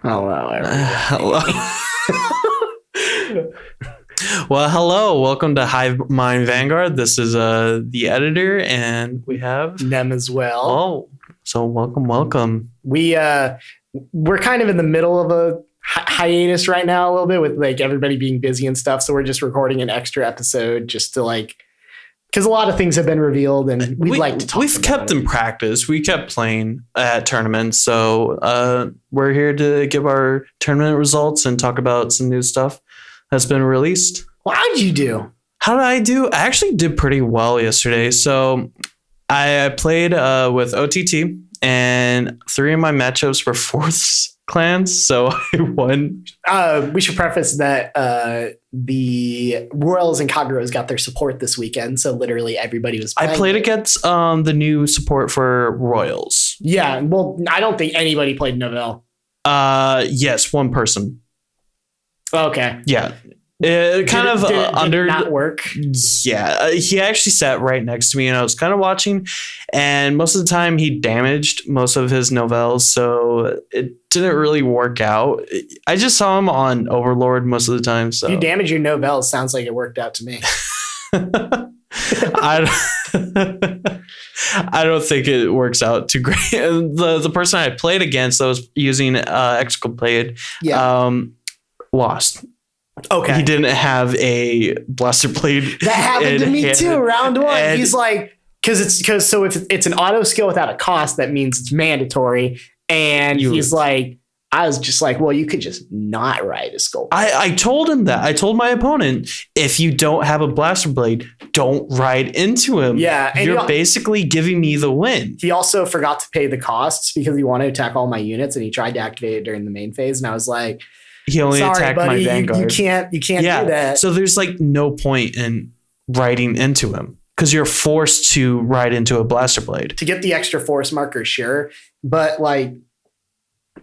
Hello, Hello. Well, hello. Welcome to Hivemind Vanguard. This is the editor, and we have them as well. Oh, so welcome. We're kind of in the middle of a hiatus right now, a little bit, with like everybody being busy and stuff. So we're just recording an extra episode just to because a lot of things have been revealed, and we'd like to talk. We've kept in practice. We kept playing at tournaments, so we're here to give our tournament results and talk about some new stuff that's been released. Well, how did you do? How did I do? I actually did pretty well yesterday. So I played with OTT, and 3 of my matchups were fourths clans, so I won. We should preface that the Royals and Kageros got their support this weekend, so literally everybody was playing. I played against the new support for Royals. Yeah, well, I don't think anybody played Novell. Yes, one person. Okay. Yeah. It kind of did not work. Yeah, he actually sat right next to me, and I was kind of watching, and most of the time he damaged most of his novels, so it didn't really work out. I just saw him on Overlord most of the time. So if you damage your novels, sounds like it worked out to me. I don't think it works out too great. The person I played against that was using Exculpated lost. Okay. He didn't have a blaster blade. That happened to me too. Round 1. He's like, because if it's an auto skill without a cost, that means it's mandatory. And he's like, I was just like, well, you could just not ride a skull. I told him that. I told my opponent, if you don't have a blaster blade, don't ride into him. Yeah. And you're basically giving me the win. He also forgot to pay the costs because he wanted to attack all my units, and he tried to activate it during the main phase. And I was like, he only attacked buddy, my Vanguard. You can't do that. So there's like no point in riding into him because you're forced to ride into a blaster blade. To get the extra force marker, sure. But like,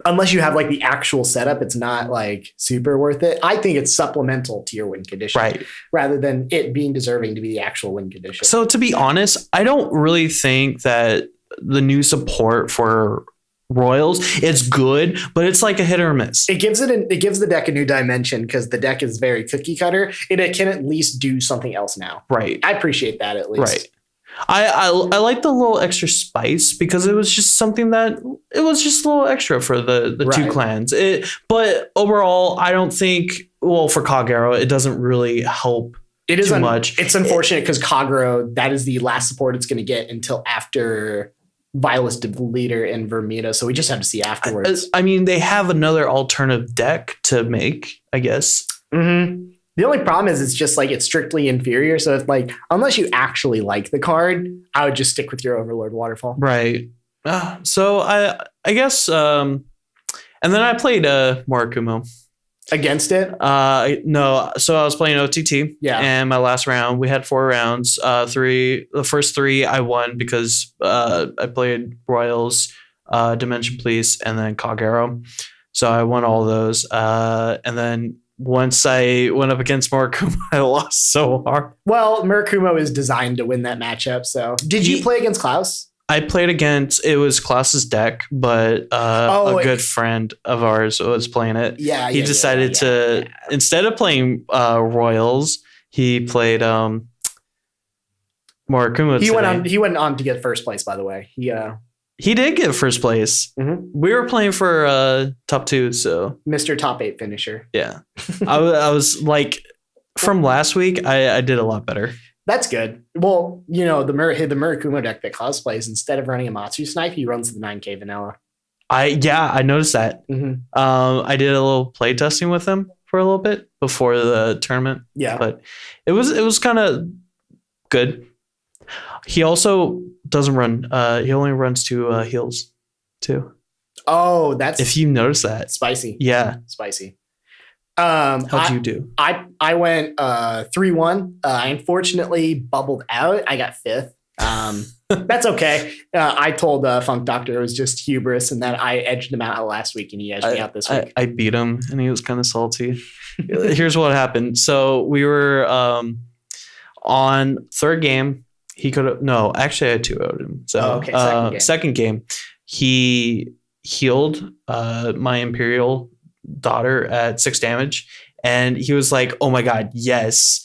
unless you have like the actual setup, it's not like super worth it. I think it's supplemental to your win condition. Right. Rather than it being deserving to be the actual win condition. So to be honest, I don't really think that the new support for Royals, it's good, but it's like a hit or miss. It gives the deck a new dimension because the deck is very cookie cutter, and it can at least do something else now. Right. I appreciate that at least. Right. I like the little extra spice because it was just something that it was just a little extra for the two clans. But overall, I don't think, well, for Kagero, it doesn't really help too much. It's unfortunate because Kagero, that is the last support it's going to get until after Vilest Leader and Vermida, so we just have to see afterwards. I mean, they have another alternative deck to make, I guess. Mm-hmm. The only problem is it's just like it's strictly inferior. So it's like, unless you actually like the card, I would just stick with your Overlord Waterfall. Right. So I guess, and then I played Murakumo. Against it? No. So I was playing OTT. Yeah. And my last round, we had 4 rounds. The first 3 I won because I played Royals, Dimension Police, and then Kagero. So I won all those. And then once I went up against Murakumo, I lost so hard. Well, Murakumo is designed to win that matchup. So did you play against Klaus? I played against, it was Klaus's deck, but a good friend of ours was playing it. Yeah. He decided to, instead of playing Royals, he played Murakumo. He went on to get first place, by the way. He did get first place. Mm-hmm. We were playing for top 2, so Mr. Top 8 finisher. Yeah. I was like, from last week, I did a lot better. That's good. Well, the Murakumo deck that Klaus plays, instead of running a Matsu Snipe, he runs the 9K vanilla. I noticed that. Mm-hmm. I did a little play testing with him for a little bit before the tournament. Yeah. But it was kind of good. He also doesn't run. He only runs 2 heals too. Oh, that's if you notice that. Spicy. Yeah. Spicy. How'd you do? I went 3-1. I unfortunately bubbled out. I got 5th. That's okay. I told Funk Doctor it was just hubris and that I edged him out last week and he edged me out this week. I beat him and he was kind of salty. Here's what happened. So we were on 3rd game. He could have, no, actually I 2-0'd him. So second game. Second game, he healed my Imperial daughter at 6 damage, and he was like, "Oh my god, yes!"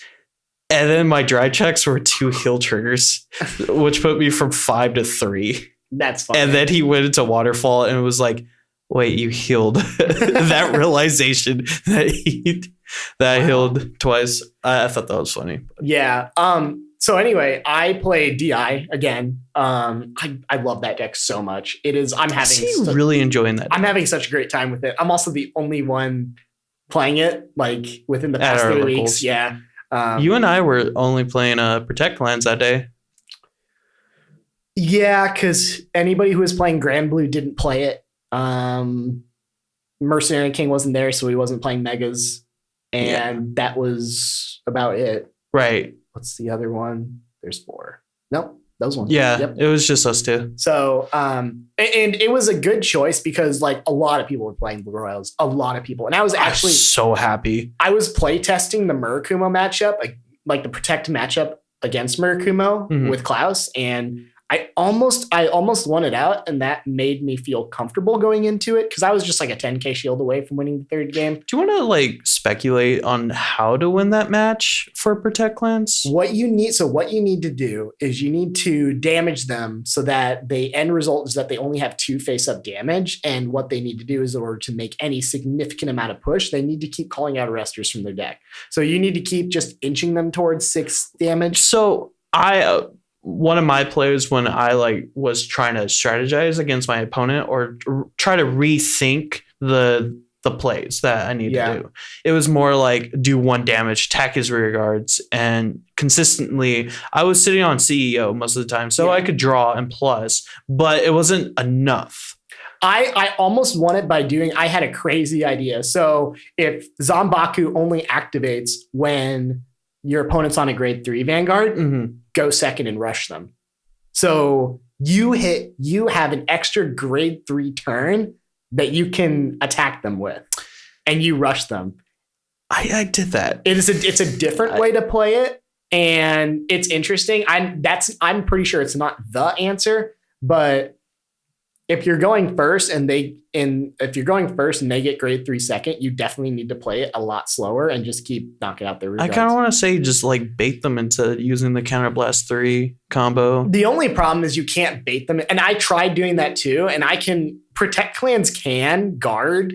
And then my dry checks were 2 heal triggers, which put me from 5 to 3. That's funny. And then he went into waterfall and was like, "Wait, you healed?" That realization that I healed twice. I thought that was funny. Yeah. So anyway, I play DI again. I love that deck so much. It is. I'm really enjoying that. I'm having such a great time with it. I'm also the only one playing it like within the past 3 weeks. Yeah. You and I were only playing Protect Clans that day. Yeah, because anybody who was playing Grand Blue didn't play it. Mercenary King wasn't there, so he wasn't playing Megas. And that was about it. Right. What's the other one? There's 4. Nope, those ones. Yeah, yep. It was just us 2. So, and it was a good choice because like a lot of people were playing Blue Royals. A lot of people. And I was actually so happy. I was play testing the Murakumo matchup, like the Protect matchup against Murakumo with Klaus. And I almost won it out, and that made me feel comfortable going into it because I was just like a 10k shield away from winning the 3rd game. Do you want to like speculate on how to win that match for Protect Clans? What you need to do is you need to damage them so that the end result is that they only have 2 face-up damage, and what they need to do is in order to make any significant amount of push, they need to keep calling out arresters from their deck. So you need to keep just inching them towards 6 damage. So one of my plays when I like was trying to strategize against my opponent or try to rethink the plays that I need to do. It was more like do 1 damage, attack his rear guards, and consistently I was sitting on CEO most of the time, so I could draw and plus, but it wasn't enough. I almost won it by I had a crazy idea. So if Zombaku only activates when your opponent's on a grade 3 Vanguard, go second and rush them. So you have an extra grade 3 turn that you can attack them with, and you rush them. I did that. It's a different way to play it, and it's interesting. I'm pretty sure it's not the answer, but if you're going first and they get grade 3 second, you definitely need to play it a lot slower and just keep knocking out their rear guards. I kind of want to say just like bait them into using the Counterblast 3 combo. The only problem is you can't bait them. And I tried doing that too. And Protect Clans can guard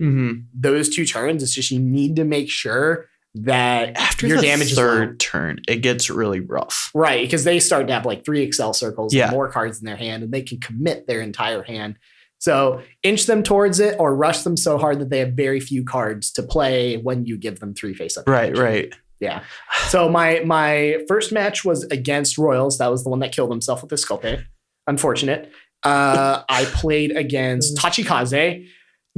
those 2 turns. It's just you need to make sure that after your the damage 3rd turn, it gets really rough. Right, because they start to have like 3 Excel circles and more cards in their hand, and they can commit their entire hand. So inch them towards it or rush them so hard that they have very few cards to play when you give them 3 face-up. Right. Yeah. So my first match was against Royals. That was the one that killed himself with the Sculpey. Unfortunate. I played against Tachikaze.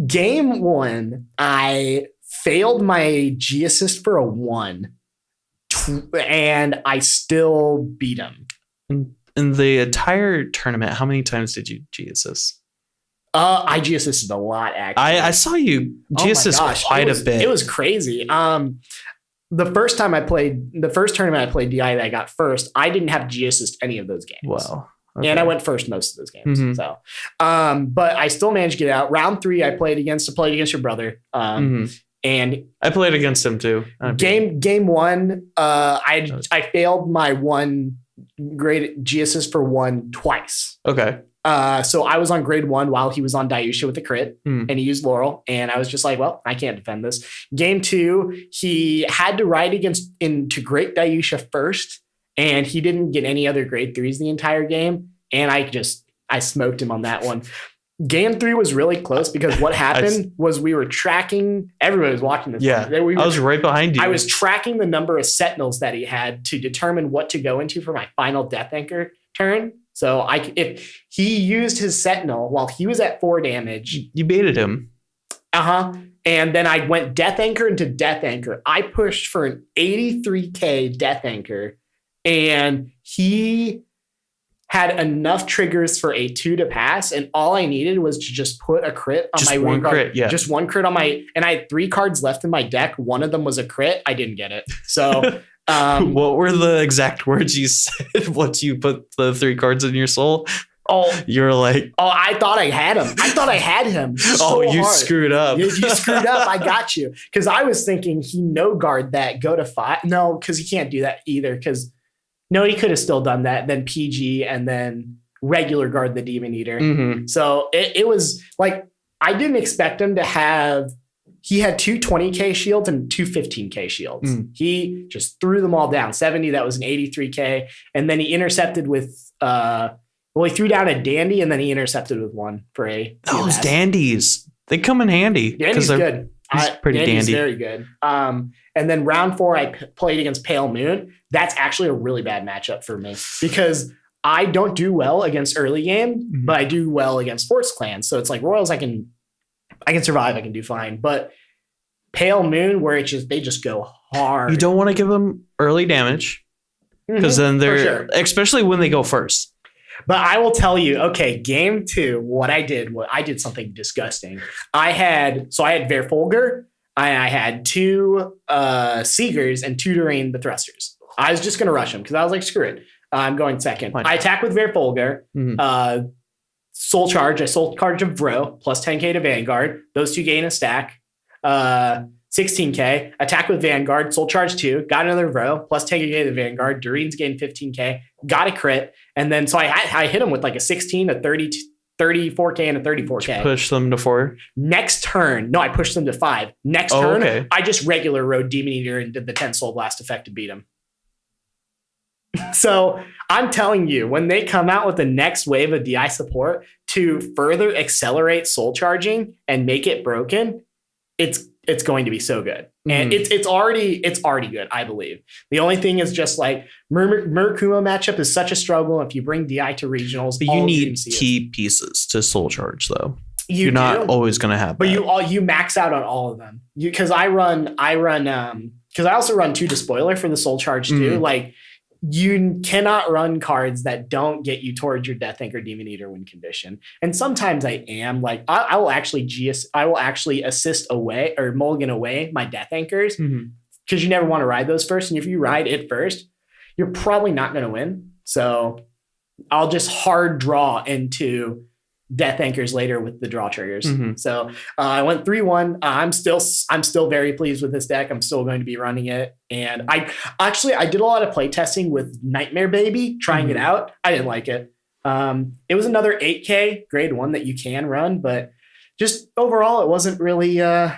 Game 1, I failed my G assist for a 1, and I still beat him. In the entire tournament, how many times did you G assist? I G assisted a lot, actually. I saw you G assist quite a bit. It was crazy. The first tournament I played DI that I got first, I didn't have G assist any of those games. Wow. Okay. And I went first most of those games. So, but I still managed to get out. Round 3, I played against your brother. And I played against him too. Game 1, I failed my 1 grade G assist for 1 twice. Okay. So I was on grade 1 while he was on Dayusha with the crit, and he used Laurel, and I was just like, well, I can't defend this. Game 2, he had to ride into Great Dayusha first, and he didn't get any other grade 3s the entire game, and I smoked him on that one. Game 3 was really close because what happened was we were tracking. Everybody was watching this. Yeah, I was right behind you. I was tracking the number of sentinels that he had to determine what to go into for my final Death Anchor turn. So if he used his sentinel while he was at 4 damage, you baited him. And then I went Death Anchor into Death Anchor. I pushed for an 83k Death Anchor, and he had enough triggers for a 2 to pass, and all I needed was to just put a crit on my one crit, just 1 crit on my, and I had 3 cards left in my deck. One of them was a crit. I didn't get it. So what were the exact words you said once you put the 3 cards in your soul? Oh, You're like, I thought I had him. I thought I had him. So you hard. screwed up. You screwed up. I got you. Because I was thinking he no guard that, go to 5. No, because he can't do that either. Because no, he could have still done that. Then PG and then regular guard the Demon Eater. Mm-hmm. So it was like, I didn't expect him to have, he had 2 20K shields and 2 15K shields. He just threw them all down. 70, that was an 83K. And then he intercepted with, he threw down a dandy and then he intercepted with 1 for a. Those dandies, they come in handy. Dandy's good. He's pretty Dandy's dandy. very good. And then round 4, I played against Pale Moon. That's actually a really bad matchup for me because I don't do well against early game, but I do well against Force Clans. So it's like Royals, I can survive. I can do fine. But Pale Moon, where they just go hard. You don't want to give them early damage because then they're, especially when they go first. But I will tell you, okay, game 2, what I did something disgusting. I had Verfolger, I had 2 Seegers and 2 Doreen the Thrusters. I was just going to rush them because I was like, screw it. I'm going second. I attack with Verfolger, Soul Charge. I Soul Charge of Bro, plus 10K to Vanguard. Those 2 gain a stack. 16K. Attack with Vanguard, Soul Charge 2. Got another Bro, plus 10K to Vanguard. Doreen's gained 15K. Got a crit. And then so I hit him with like a 16, a 30, 34K, and a 34K. Push them to 4. Next turn, no, I pushed them to 5. Next turn, I just regular rode Demon Eater and did the 10 Soul Blast effect to beat him. So I'm telling you, when they come out with the next wave of DI support to further accelerate soul charging and make it broken, it's going to be so good. And it's already good, I believe. The only thing is just like Murakumo matchup is such a struggle. If you bring DI to regionals, but you need key pieces to soul charge though. You're not always going to have but that. you max out on all of them. Because I also run 2 Despoiler for the soul charge too. Like, you cannot run cards that don't get you towards your Death Anchor Demon Eater win condition. And sometimes I am like, I will actually assist away or mulligan away my Death Anchors because you never want to ride those first. And if you ride it first, you're probably not going to win. So I'll just hard draw into Death Anchors later with the draw triggers. So I went 3-1. I'm still very pleased with this deck. I'm still going to be running it. And I did a lot of play testing with Nightmare Baby, trying it out. I didn't like it. It was another 8K grade 1 that you can run, but just overall, it wasn't really, it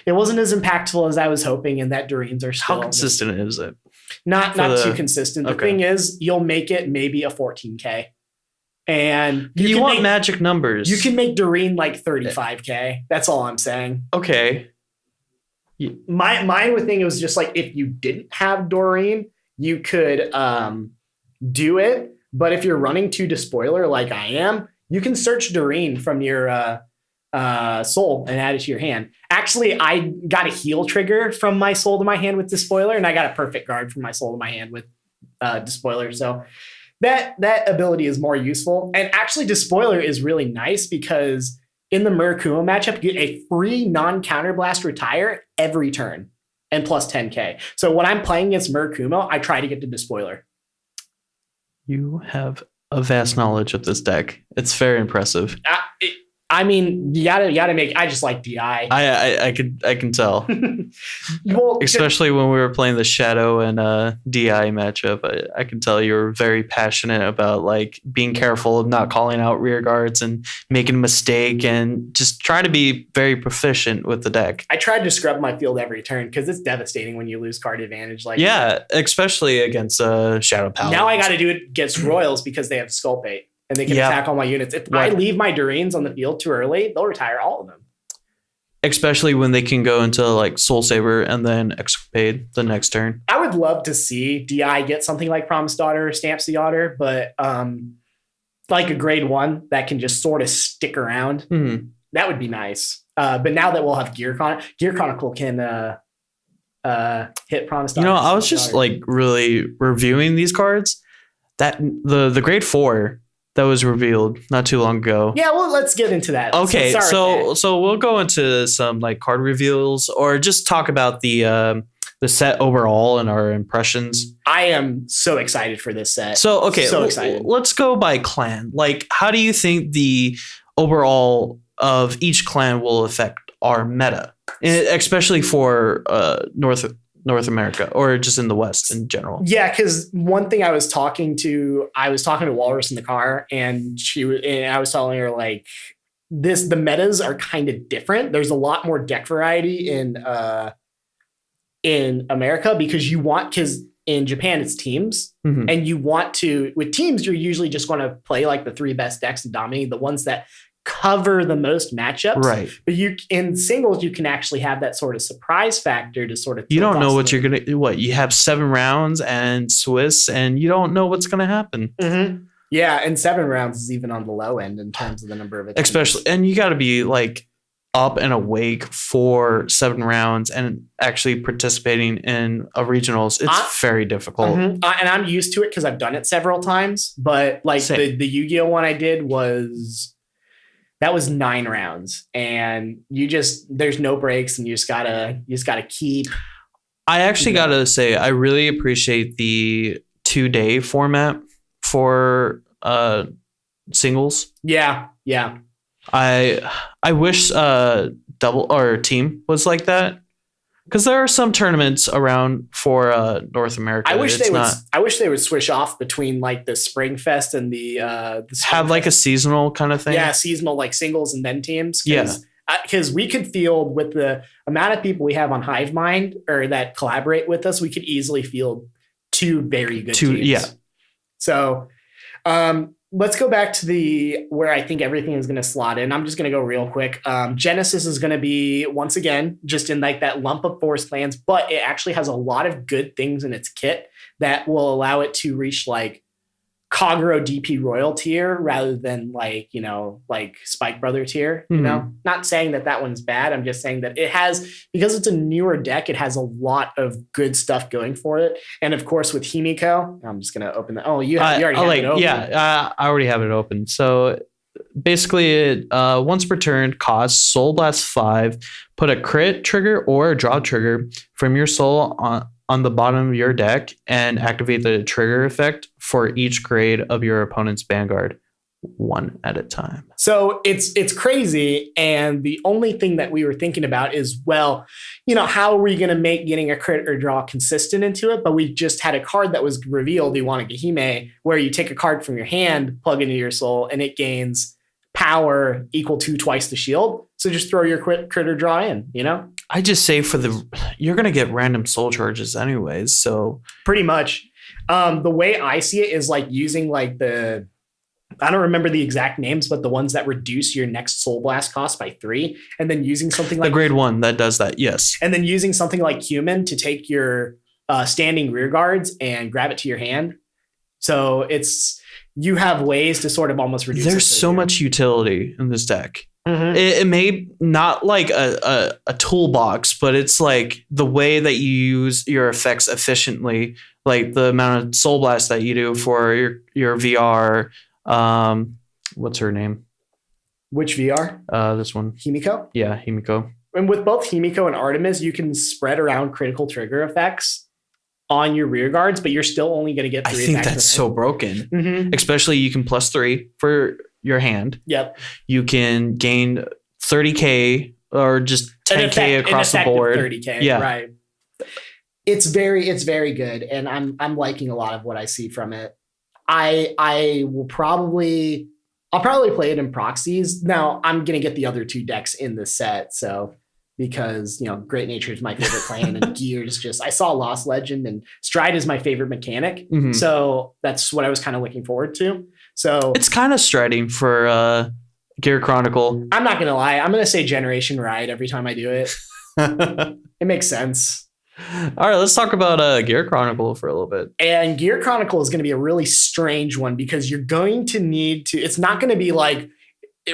wasn't as impactful as I was hoping. And that Doreen's are still. How consistent is it? Not too consistent. The thing is, you'll make it maybe a 14K. And you want make magic numbers. You can make Doreen like 35K. That's all I'm saying. Okay. My thing was just like, if you didn't have Doreen, you could do it. But if you're running 2 Despoiler like I am, you can search Doreen from your soul and add it to your hand. Actually, I got a heal trigger from my soul to my hand with Despoiler, and I got a perfect guard from my soul to my hand with Despoiler. So that ability is more useful. And actually, Despoiler is really nice because in the Murakumo matchup, you get a free non-counterblast retire every turn and plus 10K. So when I'm playing against Murakumo, I try to get to Despoiler. You have a vast knowledge of this deck. It's very impressive. I mean, you gotta make. I just like DI. I can tell. Well, especially when we were playing the Shadow and DI matchup, I can tell you're very passionate about like being careful of not calling out rear guards and making a mistake and just trying to be very proficient with the deck. I tried to scrub my field every turn because it's devastating when you lose card advantage. Like especially against Shadow Paladins. Now I got to do it against Royals because they have Sculpate. And they can attack all my units. If I leave my Doreens on the field too early, they'll retire all of them. Especially when they can go into like Soul Saber and then Exculpate the next turn. I would love to see DI get something like Promised Daughter or Stamps the Otter, but like a grade 1 that can just sort of stick around. That would be nice. But now that we'll have Gear Chronicle can hit Promised Daughter. I was just like really reviewing these cards. That the grade 4 that was revealed not too long ago. Yeah, well, let's get into that. Okay, so we'll go into some like card reveals or just talk about the the set overall and our impressions. I am so excited for this set. So, okay, so excited. Let's go by clan. Like, how do you think the overall of each clan will affect our meta, especially for North America or just in the West in general? Yeah, because one thing I was talking to Walrus in the car, and I was telling her like the metas are kind of different. There's a lot more deck variety in America because in Japan it's teams, and you want to with teams you're usually just going to play like the 3 best decks and dominate the ones that cover the most matchups, right? But in singles you can actually have that sort of surprise factor to sort of you don't know what you're gonna you have 7 rounds and Swiss and you don't know what's gonna happen. Yeah, and 7 rounds is even on the low end in terms of the number of attempts. Especially, and you got to be like up and awake for 7 rounds and actually participating in a regionals. It's very difficult. And I'm used to it because I've done it several times. But like the Yu-Gi-Oh one I did was 9 rounds, and there's no breaks, and you just gotta keep. I actually gotta say I really appreciate the 2-day format for singles. Yeah. I wish double or team was like that, because there are some tournaments around for North America. I wish they would switch off between like the Spring Fest and the have like a seasonal kind of thing. Yeah, seasonal like singles and then teams. Yeah, because we could field with the amount of people we have on Hivemind or that collaborate with us, we could easily field 2 very good teams. Yeah. So, let's go back to where I think everything is going to slot in. I'm just going to go real quick. Genesis is going to be, once again, just in like that lump of forest lands, but it actually has a lot of good things in its kit that will allow it to reach like Kagero DP Royal tier rather than like Spike Brother tier, not saying that one's bad. I'm just saying that it has, because it's a newer deck, it has a lot of good stuff going for it. And of course with Himiko, I'm just going to open you already have it open. Yeah, I already have it open. So basically it, once per turn, costs Soul Blast 5, put a crit trigger or a draw trigger from your soul on the bottom of your deck and activate the trigger effect for each grade of your opponent's Vanguard, 1 at a time. So it's crazy. And the only thing that we were thinking about is, well, how are we going to make getting a crit or draw consistent into it? But we just had a card that was revealed, Iwanagahime, where you take a card from your hand, plug into your soul, and it gains power equal to twice the shield. So just throw your crit or draw in, I just say you're going to get random soul charges anyways. So pretty much the way I see it is like using like I don't remember the exact names, but the ones that reduce your next Soul Blast cost by 3, and then using something like the grade 1 that does that. Yes. And then using something like Human to take your standing rear guards and grab it to your hand. So you have ways to sort of almost reduce. There's so much utility in this deck. It may not like a toolbox, but it's like the way that you use your effects efficiently, like the amount of Soul Blast that you do for your VR. What's her name? Which VR? This one. Himiko? Yeah, Himiko. And with both Himiko and Artemis, you can spread around critical trigger effects on your rear guards, but you're still only going to get 3 I think that's so broken. Especially you can +3 for your hand. Yep. You can gain 30k or just 10k across the board. 30k. Yeah. Right. It's very good, and I'm liking a lot of what I see from it. I'll probably play it in proxies. Now I'm gonna get the other 2 decks in the set, so because Great Nature is my favorite clan, and Gear is just, I saw Lost Legend, and Stride is my favorite mechanic, so that's what I was kind of looking forward to. So it's kind of striding for Gear Chronicle. I'm not gonna lie, I'm gonna say Generation Ride every time I do it. It makes sense. All right, let's talk about Gear Chronicle for a little bit. And Gear Chronicle is going to be a really strange one because you're going to need to, it's not going to be like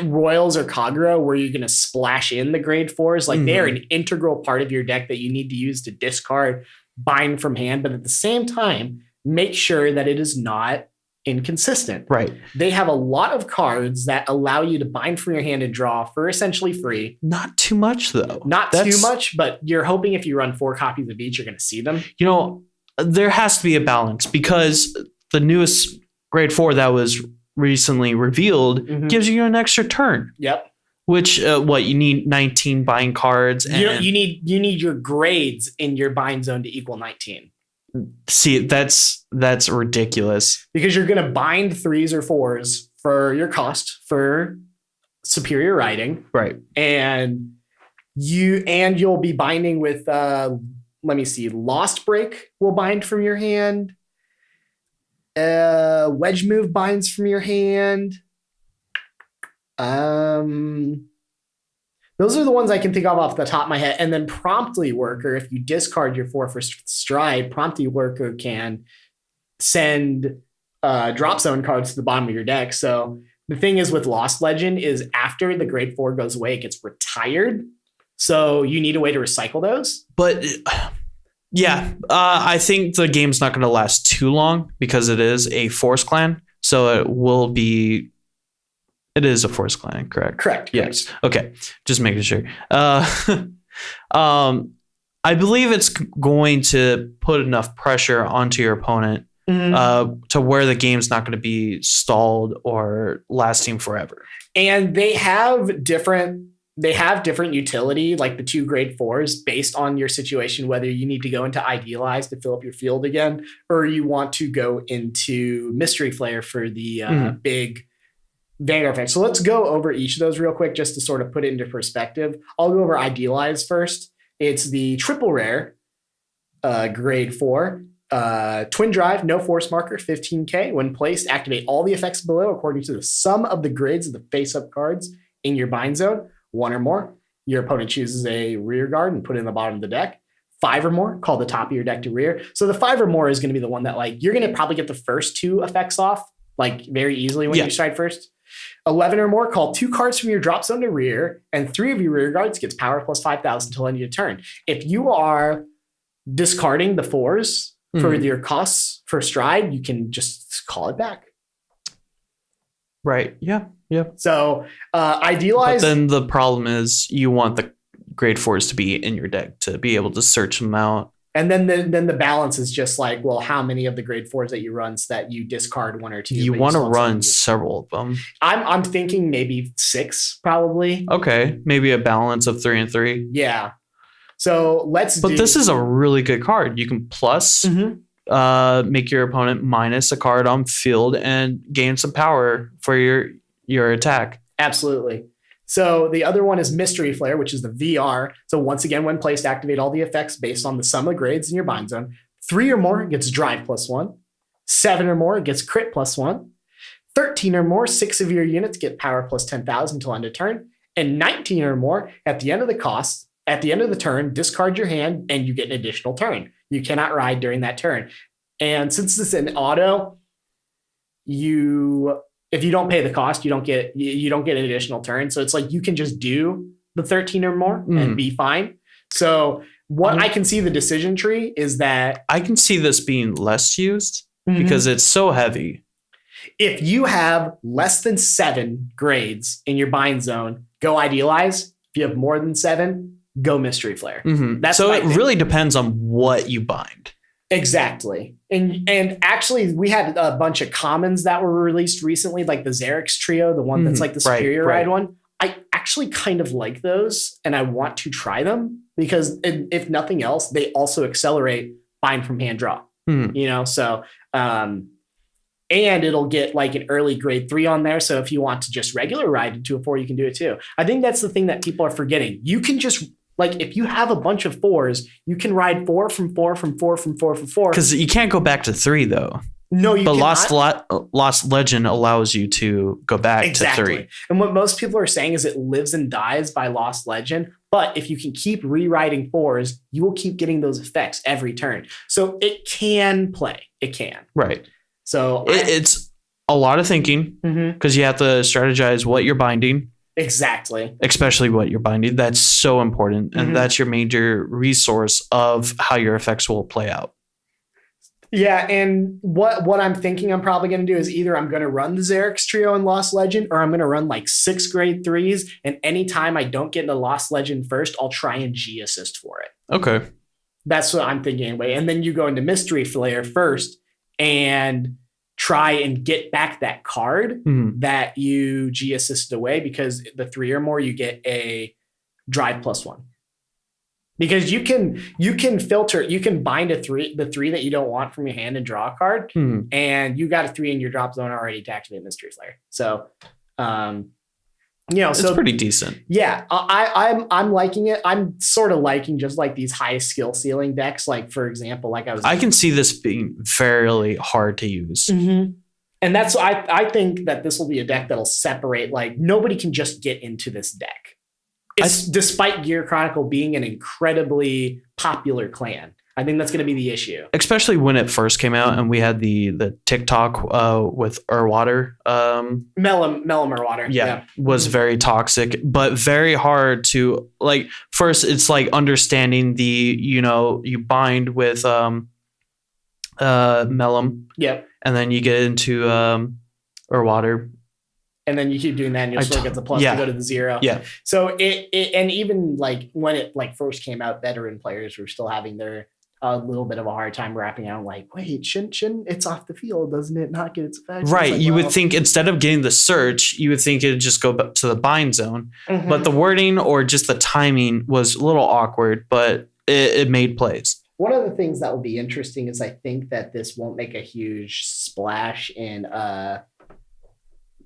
Royals or Kagero where you're going to splash in the grade 4s. Like they're an integral part of your deck that you need to use to discard, bind from hand. But at the same time, make sure that it is not inconsistent. Right. They have a lot of cards that allow you to bind from your hand and draw for essentially free. Not too much, though. Not too much, but you're hoping if you run 4 copies of each, you're going to see them. There has to be a balance because the newest grade 4 that was recently revealed gives you an extra turn. Yep. Which you need 19 bind cards, and you need your grades in your bind zone to equal 19. See, that's ridiculous. Because you're going to bind 3s or 4s for your cost for superior writing. Right. And you'll be binding with let me see, Lost Break will bind from your hand. Wedge Move binds from your hand. Those are the ones I can think of off the top of my head. And then Promptly Worker, if you discard your 4 for Stride, Promptly Worker can send drop zone cards to the bottom of your deck. So the thing is with Lost Legend is after the grade 4 goes away, it gets retired. So you need a way to recycle those. But yeah, I think the game's not going to last too long because it is a Force Clan. So it is a Force Clan, correct? Correct. Yes. Okay. Just making sure. I believe it's going to put enough pressure onto your opponent to where the game's not going to be stalled or lasting forever. And they have different utility, like the 2 grade 4s, based on your situation, whether you need to go into Idealize to fill up your field again, or you want to go into Mystery Flare for the big Vanguard effect. So let's go over each of those real quick just to sort of put it into perspective. I'll go over Idealize first. It's the triple rare, grade 4. Twin Drive, no force marker, 15k. When placed, activate all the effects below according to the sum of the grades of the face-up cards in your bind zone. 1 or more, your opponent chooses a rear guard and put it in the bottom of the deck. 5 or more, call the top of your deck to rear. So the 5 or more is going to be the one that you're going to probably get the first 2 effects off very easily when you stride first. 11 or more, call 2 cards from your drop zone to rear, and 3 of your rear guards gets power plus 5,000 until end of your turn. If you are discarding the 4s for your costs for stride, you can just call it back. Right. Yeah. So Idealize. But then the problem is you want the grade 4s to be in your deck to be able to search them out. And then the balance is just how many of the grade 4s that you run so that you discard 1 or 2. You want to run several of them. I'm thinking maybe 6 probably. Okay. Maybe a balance of 3 and 3. Yeah. So this is a really good card. You can plus make your opponent minus a card on field and gain some power for your attack. Absolutely. So the other one is Mystery Flare, which is the VR. So once again, when placed, activate all the effects based on the sum of grades in your bind zone. 3 or more gets drive +1. 7 or more gets crit +1. 13 or more, 6 of your units get power plus 10,000 until end of turn. And 19 or more, at the end of the turn, discard your hand and you get an additional turn. You cannot ride during that turn. And since this is an auto, if you don't pay the cost, you don't get an additional turn. So it's you can just do the 13 or more and be fine. So I can see the decision tree is that I can see this being less used because it's so heavy. If you have less than 7 grades in your bind zone, go Idealize. If you have more than 7, go Mystery Flare. That's so it really depends on what you bind. Exactly. And actually we had a bunch of commons that were released recently, like the Xerix trio, the one that's the superior ride one. I actually kind of like those and I want to try them because if nothing else, they also accelerate bind from hand draw. So and it'll get an early grade 3 on there. So if you want to just regular ride into a 4, you can do it too. I think that's the thing that people are forgetting. You can just if you have a bunch of 4s, you can ride 4 from 4 from 4 from 4 from 4. Because you can't go back to 3 though. No, you cannot. But Lost Legend allows you to go back to 3. And what most people are saying is it lives and dies by Lost Legend. But if you can keep rewriting 4s, you will keep getting those effects every turn. So it can play. It can. Right. So it's a lot of thinking because you have to strategize what you're binding. Exactly. Especially what you're binding. That's so important. And that's your major resource of how your effects will play out. Yeah, and what I'm thinking I'm probably going to do is either I'm going to run the Xerix trio in Lost Legend, or I'm going to run like 6 grade 3s, and anytime I don't get into Lost Legend first, I'll try and G assist for it. Okay. That's what I'm thinking anyway. And then you go into Mystery Flare first and try and get back that card that you G assisted away, because the 3 or more, you get a drive +1. Because you can filter, you can bind the 3 that you don't want from your hand and draw a card, and you got a 3 in your drop zone already to activate Mystery Flare. So, it's pretty decent. Yeah, I'm liking it. I'm sort of liking just like these high skill ceiling decks. Like, for example, I can see this being fairly hard to use. And that's I think that this will be a deck that'll separate. Like, nobody can just get into this deck. Despite Gear Chronicle being an incredibly popular clan. I think that's going to be the issue. Especially when it first came out and we had the TikTok with Urwater. Mellum Urwater. Yeah, was very toxic, but very hard to, like, first it's like understanding you bind with Mellum. Yep. And then you get into Urwater. And then you keep doing that, and you'll still get the plus to go to the 0. Yeah. So it and even like when it like first came out, veteran players were still having their a little bit of a hard time wrapping out. Like, wait, shouldn't it's off the field? Doesn't it not get its effect? Right. Like, you would think instead of getting the search, you would think it'd just go back to the bind zone. But the wording or just the timing was a little awkward, but it made plays. One of the things that will be interesting is I think that this won't make a huge splash in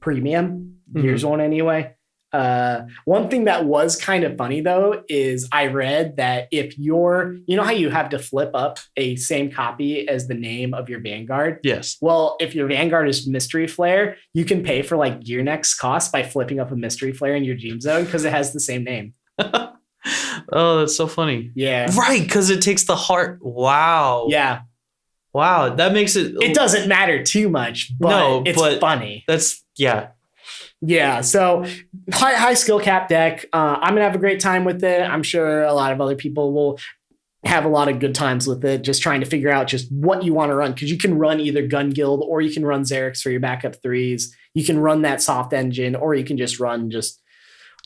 premium. Gears one anyway. One thing that was kind of funny though is I read that if you know how you have to flip up a same copy as the name of your Vanguard? Yes. Well, if your Vanguard is Mystery Flare, you can pay for like Gear Next cost by flipping up a Mystery Flare in your Gene Zone because it has the same name. Oh, that's so funny. Yeah. Right, because it takes the heart. Wow. Yeah. Wow, that makes it... It doesn't matter too much, but it's funny. Yeah, so high skill cap deck. I'm gonna have a great time with it. I'm sure a lot of other people will have a lot of good times with it, just trying to figure out just what you want to run, because you can run either Gun Guild or you can run Xerix for your backup 3s. You can run that soft engine, or you can just run just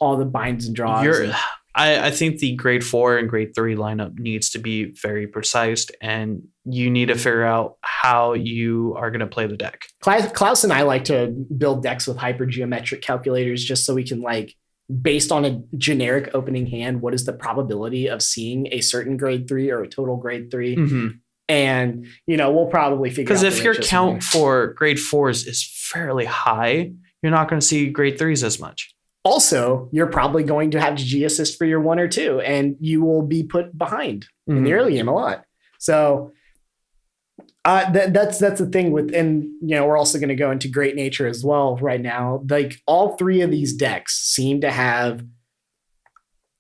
all the binds and draws. I think the grade 4 and grade 3 lineup needs to be very precise, and you need to figure out how you are going to play the deck. Klaus and I like to build decks with hypergeometric calculators just so we can, like, based on a generic opening hand, what is the probability of seeing a certain grade 3 or a total grade 3? And, we'll probably figure out. Because if your count for grade 4s is fairly high, you're not going to see grade 3s as much. Also, you're probably going to have to G assist for your 1 or 2, and you will be put behind in the early game a lot. So that's the thing with, and we're also going to go into Great Nature as well right now. Like, all 3 of these decks seem to have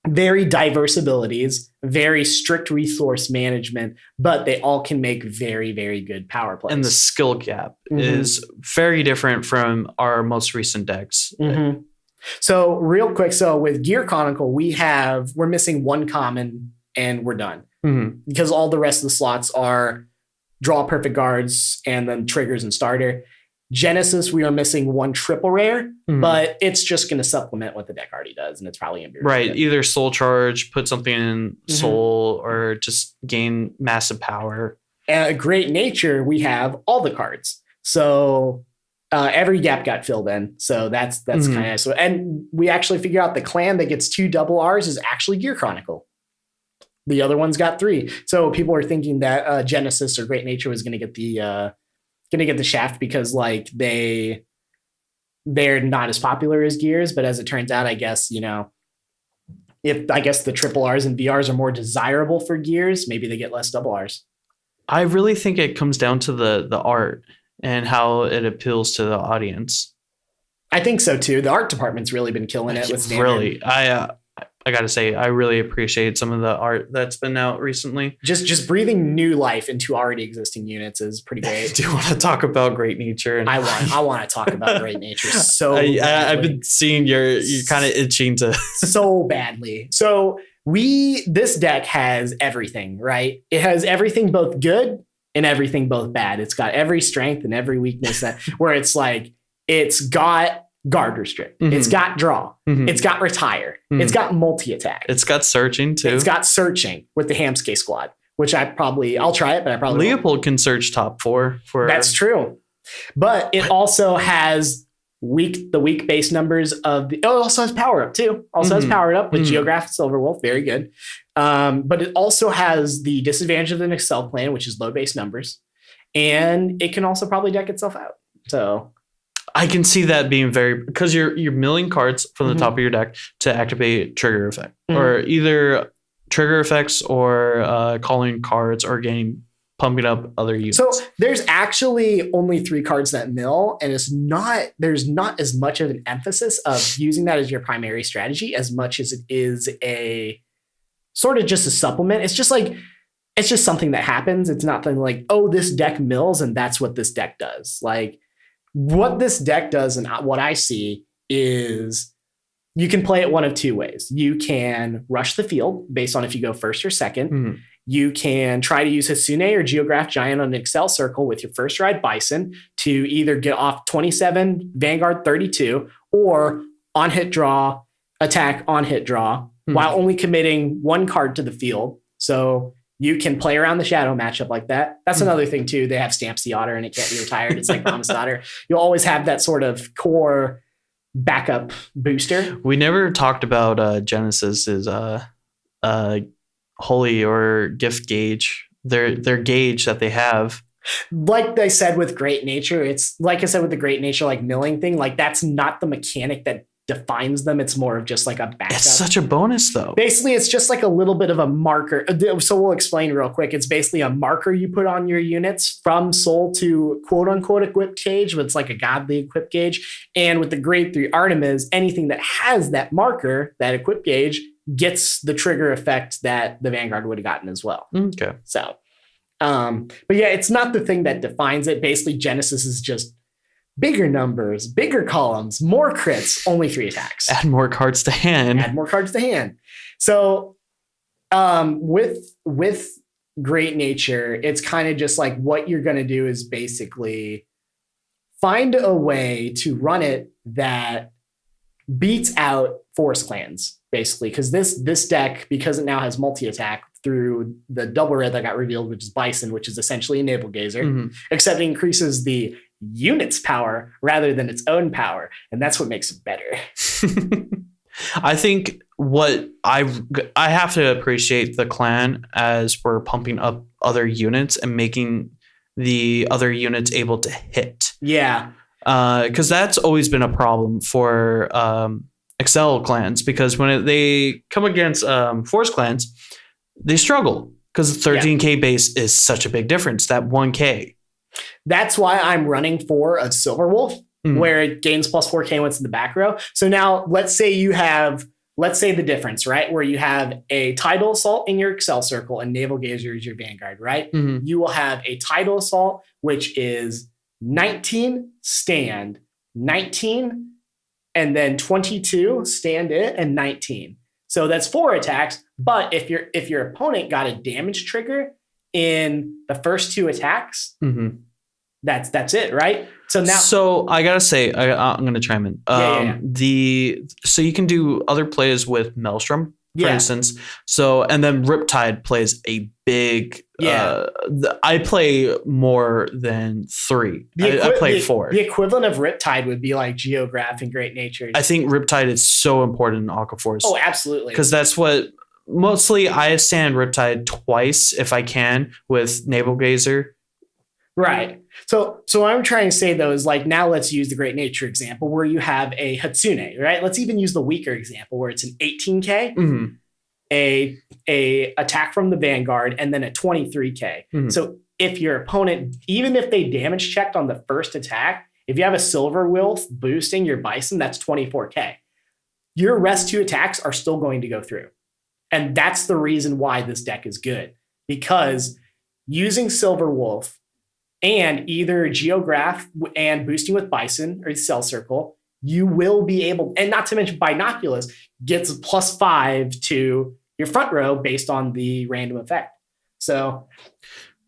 very diverse abilities, very strict resource management, but they all can make very, very good power plays. And the skill gap is very different from our most recent decks. So real quick, with Gear Chronicle, we're missing 1 common and we're done, because all the rest of the slots are draw perfect guards and then triggers and starter. Genesis, we are missing 1 triple rare, but it's just going to supplement what the deck already does, and it's probably going to be right. Good. Either Soul Charge, put something in Soul, or just gain massive power. Great Nature, we have all the cards, so every gap got filled in. So that's kind of so. And we actually figure out the clan that gets 2 double R's is actually Gear Chronicle. The other one's got 3. So people are thinking that Genesis or Great Nature was going to get the shaft because like they're not as popular as Gears. But as it turns out, I guess the triple R's and VRs are more desirable for Gears, maybe they get less double R's. I really think it comes down to the art and how it appeals to the audience. I think so too. The art department's really been killing it with standard. Really, I gotta say, I really appreciate some of the art that's been out recently. Just breathing new life into already existing units is pretty great. Do you want to talk about Great Nature? I want to talk about Great Nature so I've been seeing you're kind of itching to so badly. So this deck has everything, right? It has everything both good and everything both bad. It's got every strength and every weakness that where it's like it's got guard restrict, it's got draw, it's got retire, it's got multi-attack, it's got searching too. It's got searching with the Hamsuke squad, which I'll try it, but I probably Leopold can search top 4 for that's true. But it also has the weak base numbers of the. Oh, it also has power up too. Also has power up with Geograph Silver Wolf. Very good. But it also has the disadvantage of an Excel plan, which is low base numbers, and it can also probably deck itself out. So I can see that being very because you're milling cards from the top of your deck to activate trigger effect, or either trigger effects or calling cards or pumping up other units. So there's actually only 3 cards that mill, and there's not as much of an emphasis of using that as your primary strategy as much as it is a sort of just a supplement. It's just something that happens. It's not something like, oh, this deck mills and that's what this deck does. Like what this deck does and what I see is you can play it one of 2 ways. You can rush the field based on if you go first or second. You can try to use Hatsune or Geograph Giant on an Excel circle with your first ride Bison to either get off 27, Vanguard 32, or on hit draw, attack on hit draw, while only committing 1 card to the field. So you can play around the shadow matchup like that. That's another thing too. They have Stamps the Otter and it can't be retired. It's like Promised Otter. You'll always have that sort of core backup booster. We never talked about Genesis's holy or gift gauge, their gauge that they have. Like I said with Great Nature, it's like I said with the Great Nature, like milling thing, like that's not the mechanic that defines them. It's more of just like a backup. It's such a bonus though. Basically, it's just like a little bit of a marker. So we'll explain real quick. It's basically a marker you put on your units from soul to quote unquote equip gauge, but it's like a godly equip gauge. And with the Grade 3 Artemis, anything that has that marker, that equip gauge, gets the trigger effect that the Vanguard would have gotten as well. Okay. So, but yeah, it's not the thing that defines it. Basically, Genesis is just bigger numbers, bigger columns, more crits, only 3 attacks. Add more cards to hand. Add more cards to hand. So, with Great Nature, it's kind of just like what you're going to do is basically find a way to run it that beats out Forest Clans, basically, because this deck, because it now has multi-attack through the double red that got revealed, which is Bison, which is essentially a Navel Gazer, except it increases the unit's power rather than its own power, and that's what makes it better. I think what I have to appreciate the clan as we're pumping up other units and making the other units able to hit. Yeah. Because that's always been a problem for Excel clans, because when they come against Force clans, they struggle because 13K base is such a big difference, that 1K. That's why I'm running for a Silver Wolf, where it gains plus 4K once in the back row. So now let's say the difference, right? Where you have a Tidal Assault in your Excel circle and Navel Gazer is your Vanguard, right? You will have a Tidal Assault, which is 19 stand, 19, and then 22 stand it, and 19. So that's 4 attacks. But if your opponent got a damage trigger in the first 2 attacks, that's it, right? So I gotta say, I'm gonna chime in. So you can do other plays with Maelstrom, for instance. So, and then Riptide plays a big. I play more than 3. I play 4. The equivalent of Riptide would be like Geograph and Great Nature. I think Riptide is so important in Aqua Force. Oh, absolutely. Because that's what mostly I stand Riptide twice if I can with Navel Gazer. Right. So what I'm trying to say though is, like, now let's use the Great Nature example where you have a Hatsune, right? Let's even use the weaker example where it's an 18K, a attack from the Vanguard, and then a 23K. So if your opponent, even if they damage checked on the first attack, if you have a Silver Wolf boosting your Bison, that's 24K. Your rest 2 attacks are still going to go through. And that's the reason why this deck is good, because using Silver Wolf and either Geograph and boosting with Bison or Cell Circle, you will be able, and not to mention Binoculus gets +5 to your front row based on the random effect. So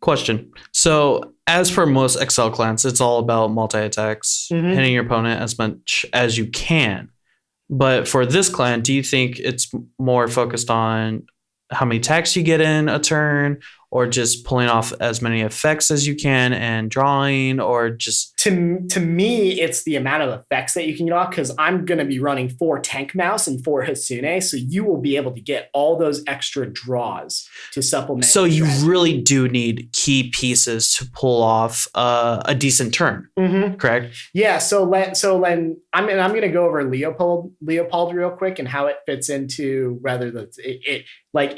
Question. So, as for most Excel clans, it's all about multi-attacks, hitting your opponent as much as you can. But for this clan, do you think it's more focused on how many attacks you get in a turn, or just pulling off as many effects as you can and drawing, or just... To me, it's the amount of effects that you can get off, because I'm going to be running 4 Tank Mouse and 4 Hasune, so you will be able to get all those extra draws to supplement. So you really do need key pieces to pull off a decent turn, correct? Yeah. So then I'm going to go over Leopold real quick and how it fits into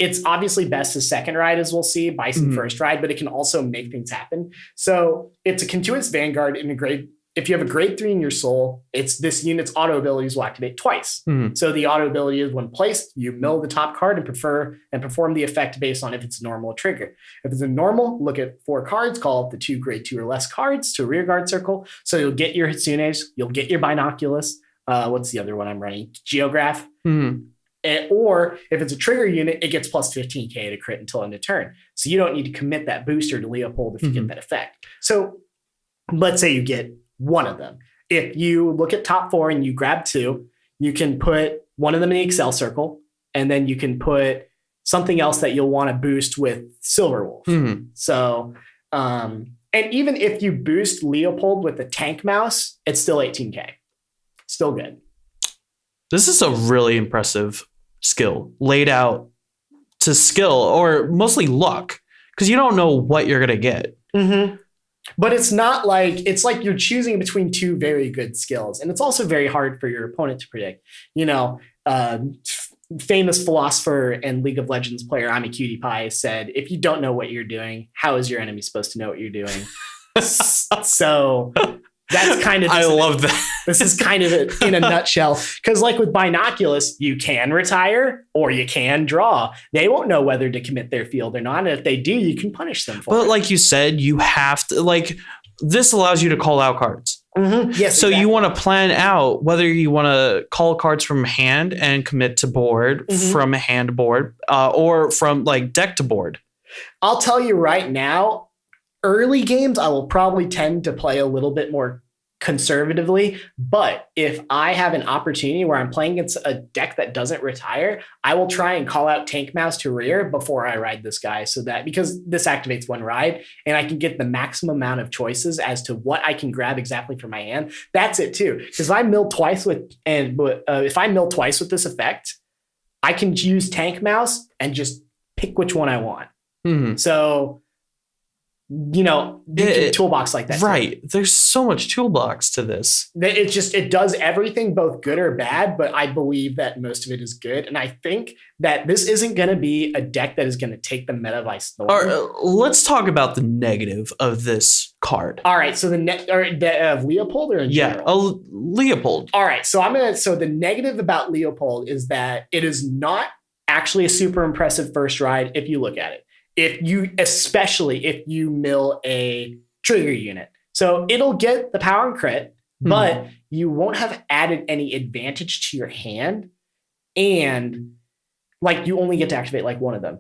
it's obviously best as second ride, as we'll see. Bison first ride, but it can also make things happen. So it's a continuous Vanguard in a grade. If you have a grade 3 in your soul, this unit's auto abilities will activate twice. So the auto ability is, when placed, you mill the top card and perform the effect based on if it's a normal or trigger. If it's a normal, look at 4 cards, call up the 2 grade 2 or less cards to a rear guard circle. So you'll get your Hitsunes, you'll get your Binoculus. What's the other one I'm running? Geograph. Or if it's a trigger unit, it gets plus 15k to crit until end of turn. So you don't need to commit that booster to Leopold if you get that effect. So let's say you get one of them. If you look at top 4 and you grab 2, you can put one of them in the Excel circle, and then you can put something else that you'll want to boost with Silverwolf. So, and even if you boost Leopold with the Tank Mouse, it's still 18k. Still good. This is a really impressive skill laid out to skill, or mostly luck, because you don't know what you're going to get. But it's not like, it's like you're choosing between 2 very good skills. And it's also very hard for your opponent to predict. Famous philosopher and League of Legends player, I'm a Cutie Pie, said, if you don't know what you're doing, how is your enemy supposed to know what you're doing? So that's kind of... I love that. This is kind of it in a nutshell. Because like with Binoculus, you can retire or you can draw. They won't know whether to commit their field or not. And if they do, you can punish them for it. But like you said, you have to... this allows you to call out cards. Yes. So exactly. you want to plan out whether you want to call cards from hand and commit to board, from hand to board, or from deck to board. I'll tell you right now, early games, I will probably tend to play a little bit more conservatively, but if I have an opportunity where I'm playing against a deck that doesn't retire, I will try and call out Tank Mouse to rear before I ride this guy, so that, because this activates 1 ride and I can get the maximum amount of choices as to what I can grab exactly for my hand. That's it too, because if I mill twice with this effect, I can use Tank Mouse and just pick which one I want. So toolbox like that. Right. There's so much toolbox to this. It does everything, both good or bad, but I believe that most of it is good. And I think that this isn't going to be a deck that is going to take the meta by storm. Let's talk about the negative of this card. All right. So of Leopold or in general? Leopold. All right. So the negative about Leopold is that it is not actually a super impressive first ride if you look at it. Especially if you mill a trigger unit. So it'll get the power and crit, but you won't have added any advantage to your hand. And you only get to activate one of them.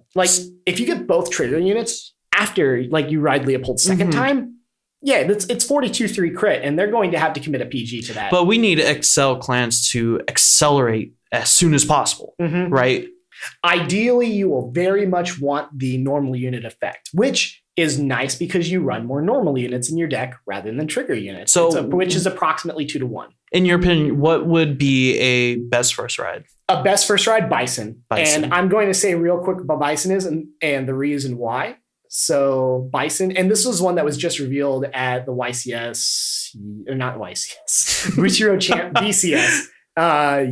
If you get both trigger units after you ride Leopold second time, yeah, it's 42-3 crit, and they're going to have to commit a PG to that. But we need Excel clans to accelerate as soon as possible, right? Ideally, you will very much want the normal unit effect, which is nice because you run more normal units in your deck rather than trigger units, which is approximately 2 to 1. In your opinion, what would be a best first ride? A best first ride, Bison. And I'm going to say real quick what Bison is and the reason why. So Bison, and this was one that was just revealed at the YCS, or not YCS, Bushiro Champ BCS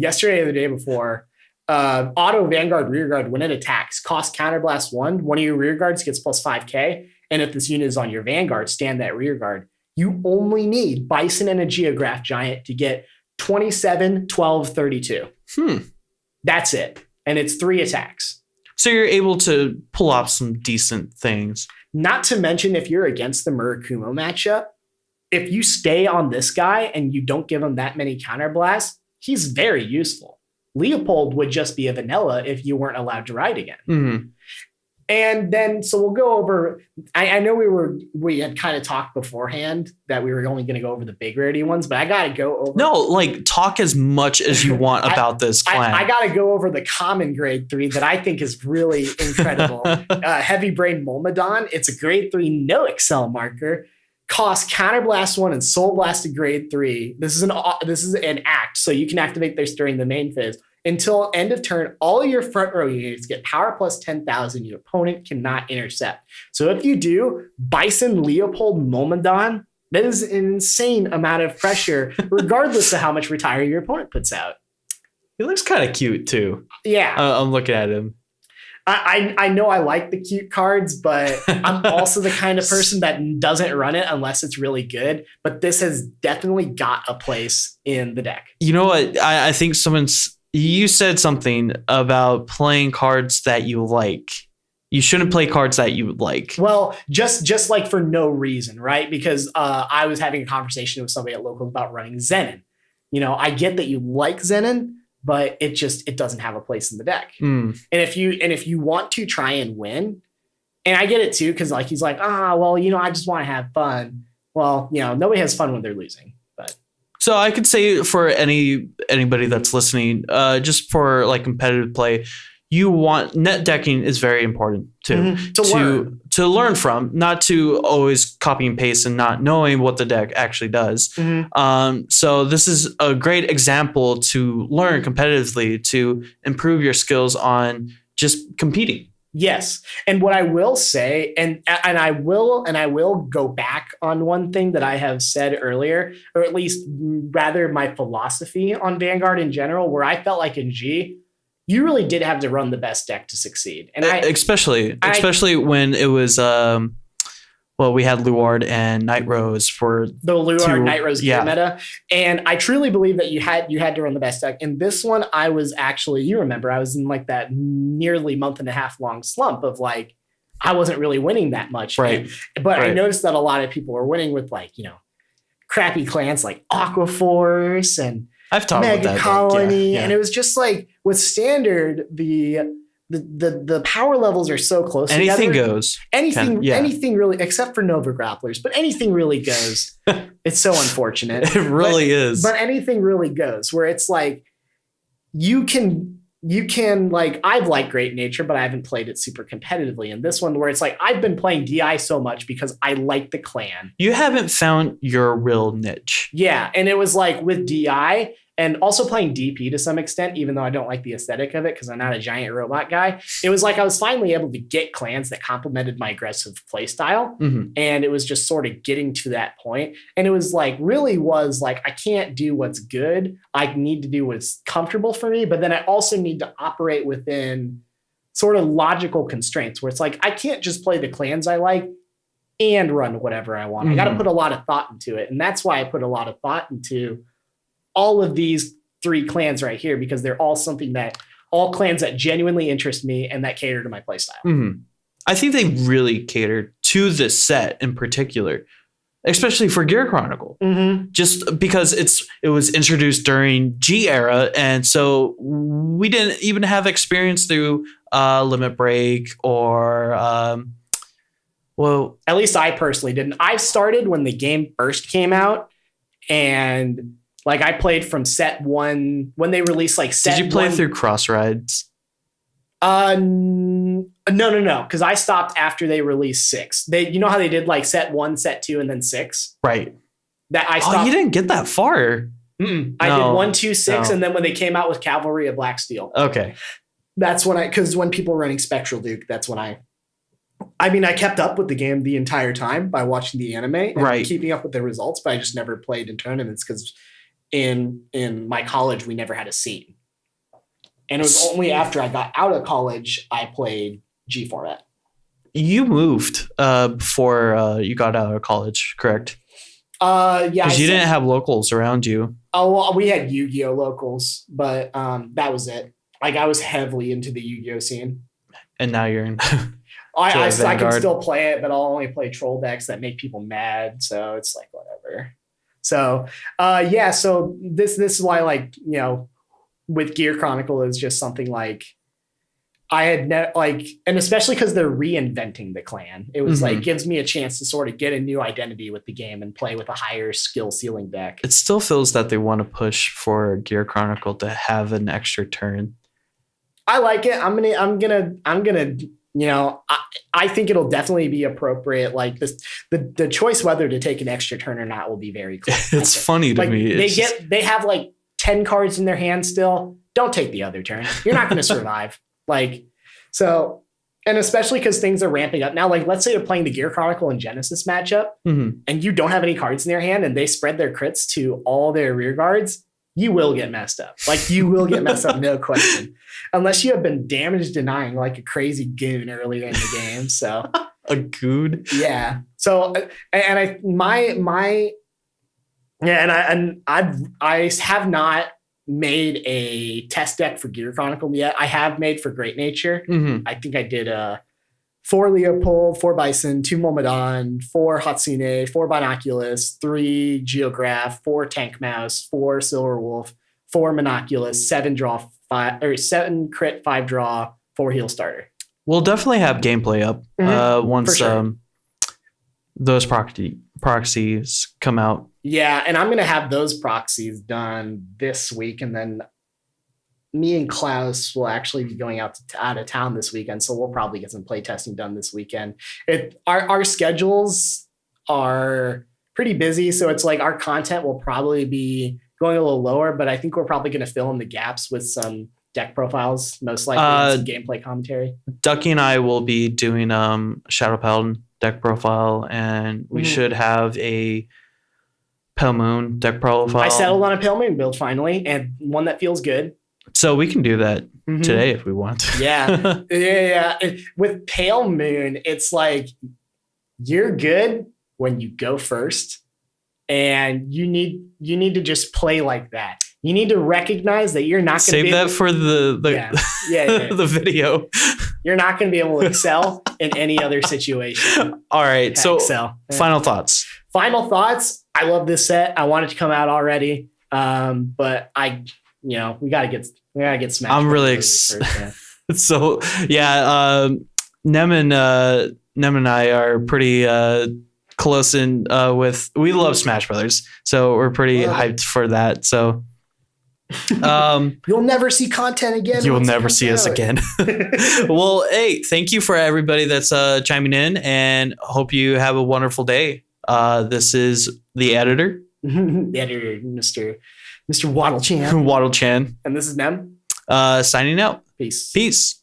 yesterday or the day before. Auto Vanguard Rearguard, when it attacks, cost Counterblast 1. One of your rearguards gets plus 5k. And if this unit is on your Vanguard, stand that rearguard. You only need Bison and a Geograph Giant to get 27, 12, 32. That's it. And it's 3 attacks. So you're able to pull off some decent things. Not to mention, if you're against the Murakumo matchup, if you stay on this guy and you don't give him that many counterblasts, he's very useful. Leopold would just be a vanilla if you weren't allowed to ride again. And then, so we'll go over. I know we had kind of talked beforehand that we were only going to go over the big rarity ones, but I got to go over. No, like talk as much as you want about this clan. I got to go over the common grade 3 that I think is really incredible. Heavy Brain Molmodon. It's a grade 3 no excel marker. Costs Counterblast 1 and Soul Blast grade 3. This is an act, so you can activate this during the main phase. Until end of turn, all your front row units get power plus 10,000. Your opponent cannot intercept. So if you do, Bison Leopold Molmodon, that is an insane amount of pressure, regardless of how much retire your opponent puts out. He looks kind of cute too. Yeah. I'm looking at him. I know I like the cute cards, but I'm also the kind of person that doesn't run it unless it's really good. But this has definitely got a place in the deck. You know what? I think you said something about playing cards that you like. You shouldn't play cards that you like. Well, just like for no reason, right? Because I was having a conversation with somebody at local about running Zenin. You know, I get that you like Zenin, but it doesn't have a place in the deck. And if you want to try and win, and I get it too, because like he's like, well, you know, I just want to have fun. Well, you know, nobody has fun when they're losing. But so I could say for anybody that's listening, just for like competitive play, you want net decking is very important too. To learn from, not to always copy and paste and not knowing what the deck actually does. So this is a great example to learn competitively, to improve your skills on just competing. Yes. And what I will say, and I will go back on one thing that I have said earlier, or at least rather my philosophy on Vanguard in general, where I felt like in G, you really did have to run the best deck to succeed. And especially when it was we had Luard and Night Rose for the Luard Night Rose meta. And I truly believe that you had to run the best deck. In this one, I was actually, you remember, I was in like that nearly month and a half long slump of like, I wasn't really winning that much. Right. But I noticed that a lot of people were winning with like, you know, crappy clans like Aqua Force and I've talked Mega about that. Colony. And it was just like with standard, the power levels are so close. Anything goes. Anything really, except for Nova Grapplers, but anything really goes. It's so unfortunate. It really is. But anything really goes, where it's like you can like, I've liked Great Nature, but I haven't played it super competitively. And this one where it's like I've been playing DI so much because I like the clan. You haven't found your real niche. Yeah, and it was like with DI and also playing DP to some extent, even though I don't like the aesthetic of it because I'm not a giant robot guy. It was like I was finally able to get clans that complemented my aggressive play style. And it was just sort of getting to that point. And it was like, really was like, I can't do what's good. I need to do what's comfortable for me. But then I also need to operate within sort of logical constraints where it's like, I can't just play the clans I like and run whatever I want. I got to put a lot of thought into it. And that's why I put a lot of thought into all of these 3 clans right here, because they're all all clans that genuinely interest me and that cater to my playstyle. I think they really catered to this set in particular, especially for Gear Chronicle, just because it was introduced during G era. And so we didn't even have experience through Limit Break or, at least I personally didn't. I started when the game first came out, and like I played from set 1 when they released like set 1. Did you play through Cross Rides? No. Because I stopped after they released 6. You know how they did like set 1, set 2, and then 6? Right. That I stopped. Oh, you didn't get that far. I did 1, 2, 6, and then when they came out with Cavalry of Black Steel. Okay. That's when because when people were running Spectral Duke, that's when I kept up with the game the entire time by watching the anime and keeping up with the results, but I just never played in tournaments because in my college, we never had a scene. And it was only after I got out of college, I played G format. You moved before you got out of college, correct? Yeah. Because you didn't have locals around you. Oh, well, we had Yu-Gi-Oh locals, but that was it. Like I was heavily into the Yu-Gi-Oh scene. And now you're in I can still play it, but I'll only play troll decks that make people mad. So it's like, whatever. So, so this is why, like, you know, with Gear Chronicle is just something like I had and especially because they're reinventing the clan, it was Mhm. gives me a chance to sort of get a new identity with the game and play with a higher skill ceiling deck. It still feels that they want to push for Gear Chronicle to have an extra turn. I like it. I'm gonna. I think it'll definitely be appropriate. Like this, the choice whether to take an extra turn or not will be very clear. It's funny to me. They have like 10 cards in their hand still. Don't take the other turn. You're not going to survive. So, and especially because things are ramping up now. Like, let's say you're playing the Gear Chronicle and Genesis matchup, Mhm. and you don't have any cards in their hand, and they spread their crits to all their rear guards. You will get messed up. You will get messed up, no question. Unless you have been damage denying like a crazy goon earlier in the game. So A goon. yeah. So I have not made a test deck for Gear Chronicle yet. I have made for Great Nature. Mhm. I think I did 4 Leopold, 4 Bison, 2 Momadon, 4 Hatsune, 4 Binoculus, 3 Geograph, 4 Tank Mouse, 4 Silver Wolf, 4 Monoculus, 7 crit, 5 draw, 4 heal starter. We'll definitely have gameplay up once sure. Those proxies come out. Yeah, and I'm going to have those proxies done this week, and then me and Klaus will actually be going out of town this weekend, so we'll probably get some play testing done this weekend. Our schedules are pretty busy, so it's like our content will probably be going a little lower, but I think we're probably going to fill in the gaps with some deck profiles, most likely, and some gameplay commentary. Ducky and I will be doing Shadow Paladin deck profile, and we should have a Pale Moon deck profile. I settled on a Pale Moon build finally, and one that feels good. So we can do that today if we want to. Yeah. With Pale Moon, it's like you're good when you go first, and you need to just play like that. You need to recognize that you're not going to save that for the the video. You're not going to be able to excel in any other situation. All right. So excel. Final thoughts. Final thoughts. I love this set. I want it to come out already. But we gotta get smashed. I'm really excited. So yeah, Nem and I are pretty close in with. We love Smash Brothers, so we're pretty hyped for that. So you'll never see content again. You'll never see us again. Well, hey, thank you for everybody that's chiming in, and hope you have a wonderful day. This is the editor, Mr. Waddle Chan. Waddle Chan, and this is Nem. Signing out. Peace. Peace.